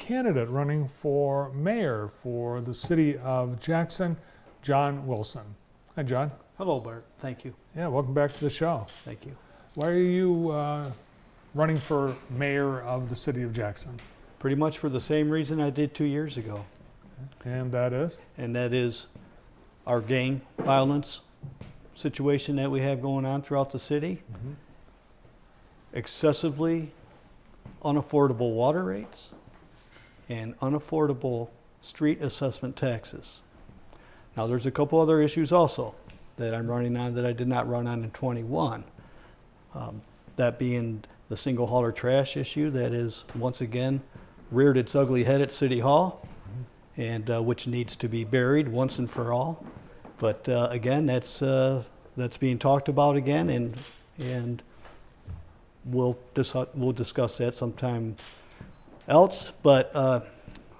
candidate running for mayor for the city of Jackson, John Wilson. Hi, John. Hello, Bart. Thank you. Yeah, welcome back to the show. Thank you. Why are you running for mayor of the city of Jackson? Pretty much for the same reason I did 2 years ago, And that is? and that is our gang violence situation that we have going on throughout the city, excessively unaffordable water rates, and unaffordable street assessment taxes. Now, there's a couple other issues also that I'm running on that I did not run on in 21. That being the single hauler trash issue that is once again reared its ugly head at City Hall, and which needs to be buried once and for all. But again, that's being talked about again, and we'll discuss that sometime else. But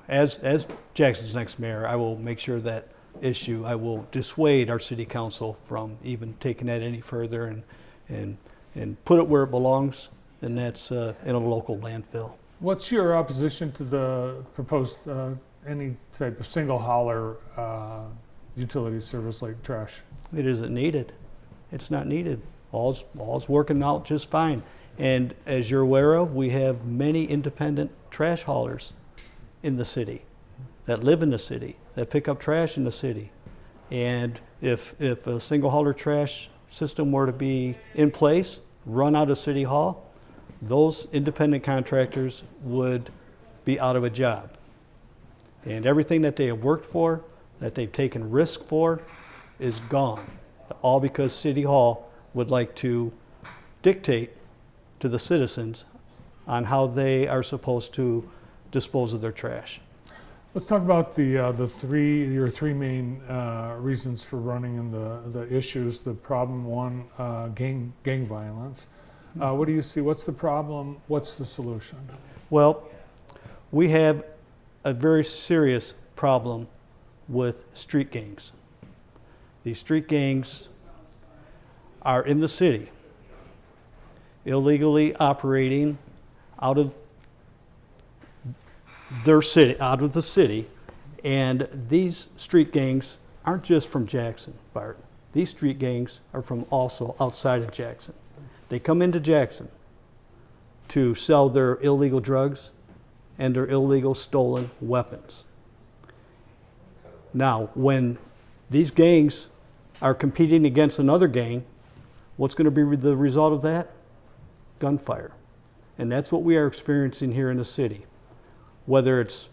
as Jackson's next mayor, I will make sure that issue, I will dissuade our city council from even taking that any further and put it where it belongs, and that's in a local landfill. What's your opposition to the proposed any type of single hauler utility service like trash? It isn't needed. It's not needed. All's working out just fine. And as you're aware of, we have many independent trash haulers in the city that live in the city, that pick up trash in the city. And if a single hauler trash system were to be in place, run out of City Hall, those independent contractors would be out of a job. And everything that they have worked for, that they've taken risk for, is gone. All because City Hall would like to dictate to the citizens on how they are supposed to dispose of their trash. Let's talk about your three main reasons for running and the issues. The problem one, gang violence. What do you see? What's the problem? What's the solution? Well, we have a very serious problem with street gangs. These street gangs are in the city, illegally operating out of their city, out of the city, and these street gangs aren't just from Jackson, Bart. These street gangs are from also outside of Jackson. They come into Jackson to sell their illegal drugs and their illegal stolen weapons. Now, when these gangs are competing against another gang, what's going to be the result of that? Gunfire. And that's what we are experiencing here in the city. Whether it's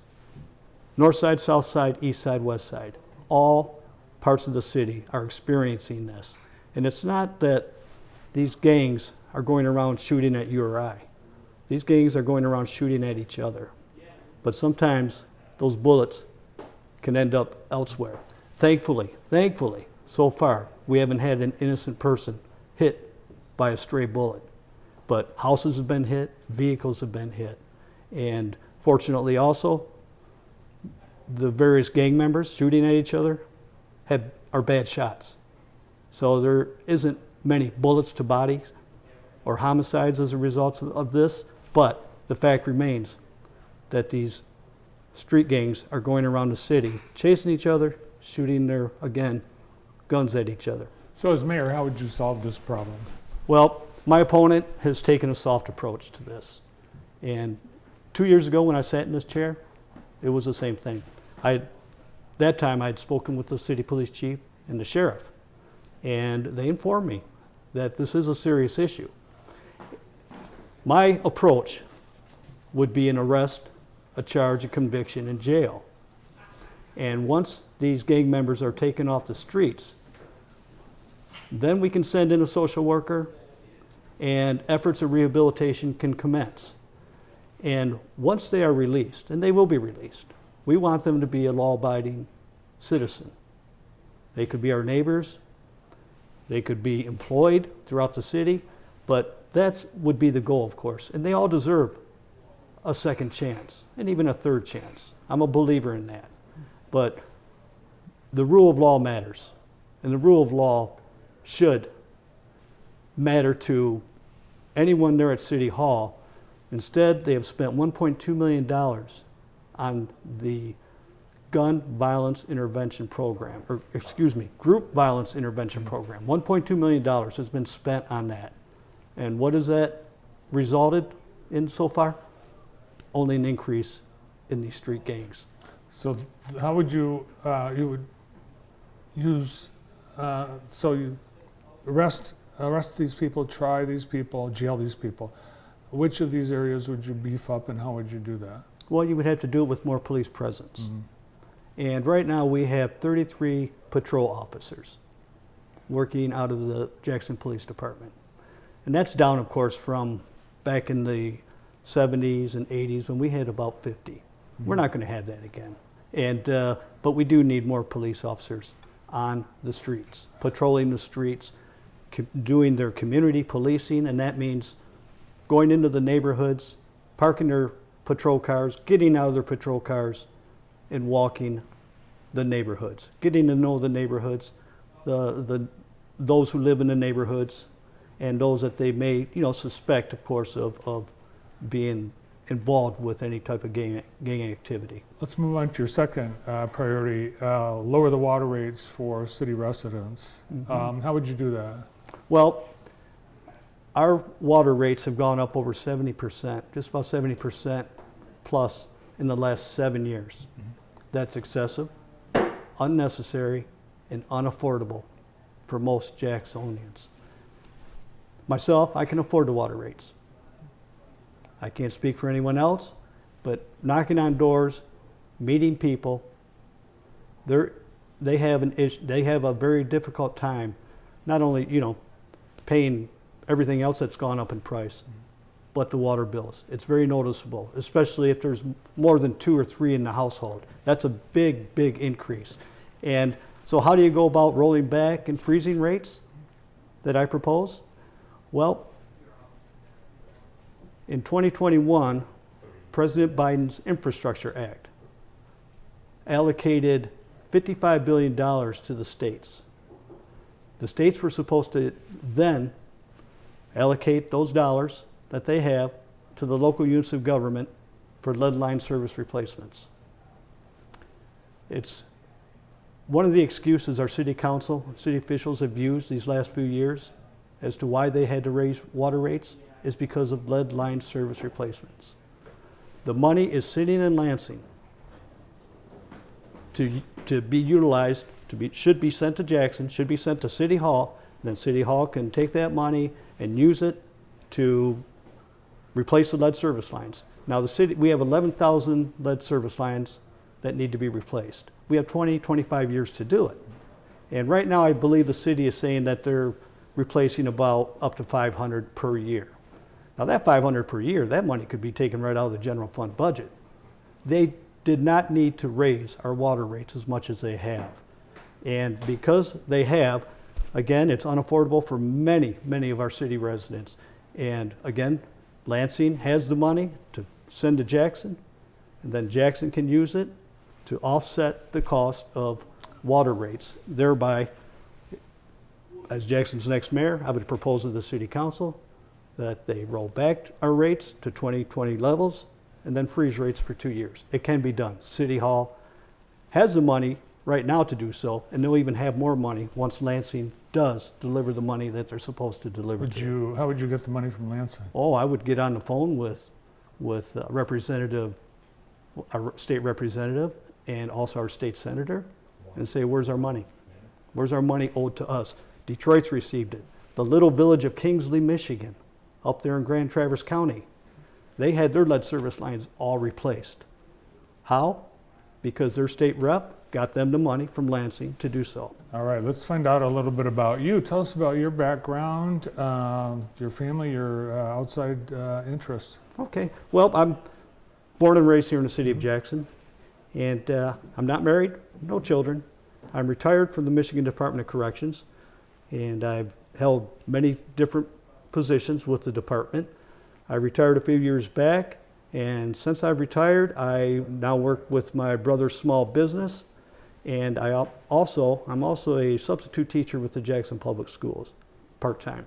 north side, south side, east side, west side, all parts of the city are experiencing this. And it's not that these gangs are going around shooting at you or I. These gangs are going around shooting at each other. But sometimes those bullets can end up elsewhere. Thankfully, so far, we haven't had an innocent person hit by a stray bullet. But houses have been hit, vehicles have been hit. And fortunately also, the various gang members shooting at each other are bad shots. So there isn't many bullets to bodies or homicides as a result of this, but the fact remains that these street gangs are going around the city, chasing each other, shooting their, again, guns at each other. So as mayor, how would you solve this problem? Well, my opponent has taken a soft approach to this. And 2 years ago when I sat in this chair, it was the same thing. That time I'd spoken with the city police chief and the sheriff, and they informed me that this is a serious issue. My approach would be an arrest, a charge, a conviction, and jail. And once these gang members are taken off the streets, then we can send in a social worker and efforts of rehabilitation can commence. And once they are released, and they will be released, we want them to be a law-abiding citizen. They could be our neighbors, they could be employed throughout the city, but that would be the goal, of course. And they all deserve a second chance, and even a third chance. I'm a believer in that. But the rule of law matters, and the rule of law should matter to anyone there at City Hall. Instead, they have spent $1.2 million on the gun violence intervention program, or excuse me, group violence intervention program. $1.2 million has been spent on that. And what has that resulted in so far? Only an increase in these street gangs. So how would you, you would use, so you arrest these people, try these people, jail these people. Which of these areas would you beef up and how would you do that? Well, you would have to do it with more police presence. Mm-hmm. And right now we have 33 patrol officers working out of the Jackson Police Department. And that's down, of course, from back in the 70s and 80s when we had about 50. Mm-hmm. We're not going to have that again. And, but we do need more police officers on the streets, patrolling the streets, doing their community policing, and that means going into the neighborhoods, parking their patrol cars, getting out of their patrol cars, and walking the neighborhoods, getting to know the neighborhoods, those who live in the neighborhoods, and those that they may, suspect, of course, of being involved with any type of gang activity. Let's move on to your second priority, lower the water rates for city residents. Mm-hmm. How would you do that? Well, our water rates have gone up over 70%, just about 70% plus in the last 7 years. Mm-hmm. That's excessive, unnecessary, and unaffordable for most Jacksonians. Myself, I can afford the water rates. I can't speak for anyone else, but knocking on doors, meeting people, they have a very difficult time, not only paying everything else that's gone up in price, but the water bills. It's very noticeable, especially if there's more than 2 or 3 in the household. That's a big, big increase. And so how do you go about rolling back and freezing rates that I propose? Well, in 2021, President Biden's Infrastructure Act allocated $55 billion to the states. The states were supposed to then allocate those dollars that they have to the local units of government for lead line service replacements. It's one of the excuses our city council and city officials have used these last few years as to why they had to raise water rates is because of lead line service replacements. The money is sitting in Lansing to be utilized, should be sent to Jackson, should be sent to City Hall, and then City Hall can take that money and use it to replace the lead service lines. Now the city, we have 11,000 lead service lines that need to be replaced. We have 20, 25 years to do it. And right now I believe the city is saying that they're replacing about up to 500 per year. Now that 500 per year, that money could be taken right out of the general fund budget. They did not need to raise our water rates as much as they have. And because they have, again, it's unaffordable for many, many of our city residents. And again, Lansing has the money to send to Jackson, and then Jackson can use it to offset the cost of water rates. Thereby, as Jackson's next mayor, I would propose to the city council that they roll back our rates to 2020 levels and then freeze rates for 2 years. It can be done. City Hall has the money right now to do so, and they'll even have more money once Lansing does deliver the money that they're supposed to deliver. How would you get the money from Lansing? Oh, I would get on the phone with our state representative, and also our state senator, and say, where's our money? Where's our money owed to us? Detroit's received it. The little village of Kingsley, Michigan, up there in Grand Traverse County, they had their lead service lines all replaced. How? Because their state rep got them the money from Lansing to do so. All right, let's find out a little bit about you. Tell us about your background, your family, your outside interests. Okay, well, I'm born and raised here in the city of Jackson, and I'm not married, no children. I'm retired from the Michigan Department of Corrections, and I've held many different positions with the department. I retired a few years back, and since I've retired, I now work with my brother's small business, and I'm also a substitute teacher with the Jackson Public Schools, part-time.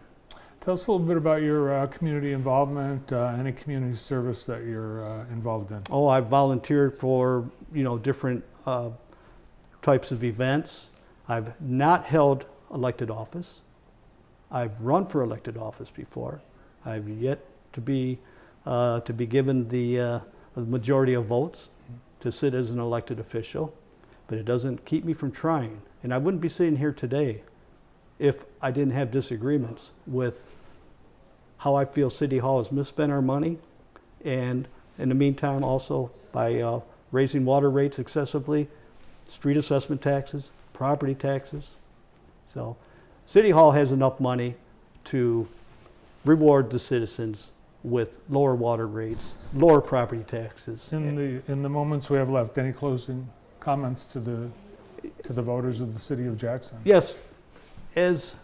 Tell us a little bit about your community involvement, any community service that you're involved in. Oh, I've volunteered for, different types of events. I've not held elected office. I've run for elected office before. I've yet to be given the majority of votes to sit as an elected official, but it doesn't keep me from trying. And I wouldn't be sitting here today if I didn't have disagreements with how I feel City Hall has misspent our money, and in the meantime also by raising water rates excessively, street assessment taxes, property taxes. So City Hall has enough money to reward the citizens with lower water rates, lower property taxes. In the moments we have left, any closing comments to the voters of the city of Jackson? Yes, as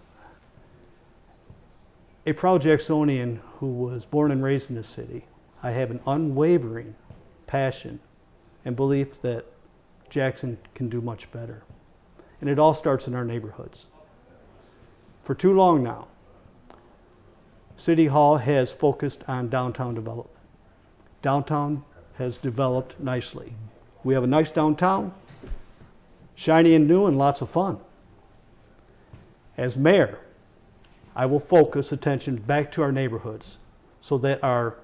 a proud Jacksonian who was born and raised in the city, I have an unwavering passion and belief that Jackson can do much better. And it all starts in our neighborhoods. For too long now, City Hall has focused on downtown development. Downtown has developed nicely. We have a nice downtown, shiny and new and lots of fun. As mayor, I will focus attention back to our neighborhoods so that our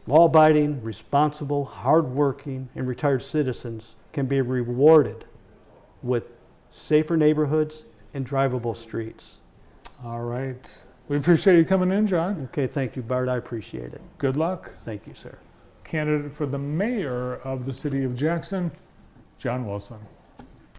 law-abiding, responsible, hardworking, and retired citizens can be rewarded with safer neighborhoods and drivable streets. All right. We appreciate you coming in, John. Okay, thank you, Bart. I appreciate it. Good luck. Thank you, sir. Candidate for the mayor of the city of Jackson, John Wilson.